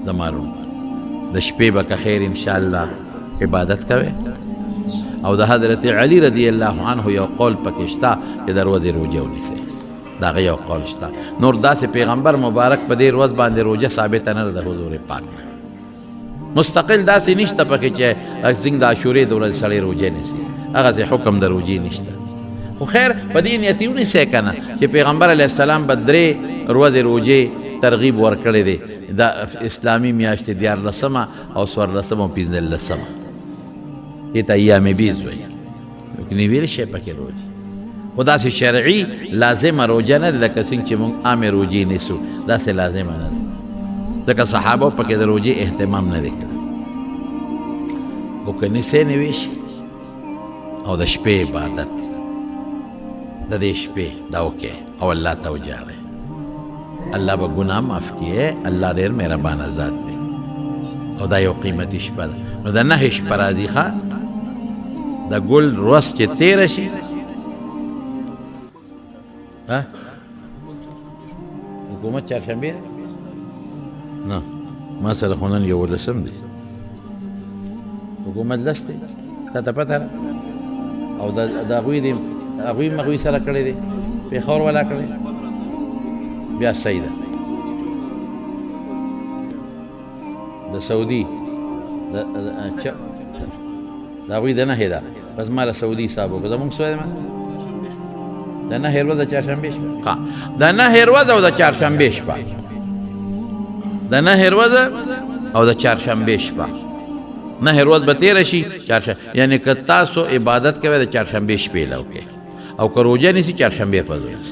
دمارون د شپې به که خیر انشاءالله عبادت کوي. او د حضرت علی رضی الله عنه یو قول پکې شته چې د ورځې روژه ونیسئ، د هغه یو قول شته. نور داسې پیغمبر مبارک په دې ورځ باندې روژه ثابته نه ده د حضور پاک نه، مستقل داسې نشته پکې چې څنګه د عاشورې د ورځې سړی روژه نیسي، هغسې حکم د روژې نشته. خو خیر په دې نیت یې ونیسئ که نه چې پیغمبر علیه السلام به 3 ورځې روژې ترغیب ورکړی دی، د اسلامي میاشتې 14 او 14 او 15 دې ته ایام بیض وایي، نو ویل شی پکې روژې. خو داسې شرعي لازمه روژه نه ده لکه څنګه چې موږ عامې روژې نیسو، داسې لازمه نه ده، ځکه صحابو پکې د روژې اهتمام نه دی کړی. خو که نیسئ نه ویشي. او د شپې عبادت د دې شپې دا وکړئ او الله ته وجاړئ، الله به ګناه معاف کړي. الله ډېر مهربانه ذات دی او دا یو قیمتي شپه ده. نو د 9 شپه راځي ښه، د ګل ورځ چې تېره شي حکومت چهارشنبې ده؟ نه ما سره خو نن 11 دی، حکومت 10 دی، تا ته پته ده؟ او د هغوی مغوی سره کړی دی، پېښور والا کړی، بیا صحیح ده. د سعودي د هغوی د 9 ده، بس ما له سعودي حساب وکړه، زمونږ څه دی د 9 ورځ د چهارشنبې شپه، د 9 ورځ او د چهارشنبې شپه، د 9 ورځ او د چهارشنبې شپه. 9 ورځ به تېره شي چهارشنبه، یعنې که تاسو عبادت کوئ د چهارشنبې شپې له وکړئ، او که روژه نیسي چهارشنبې په ورځ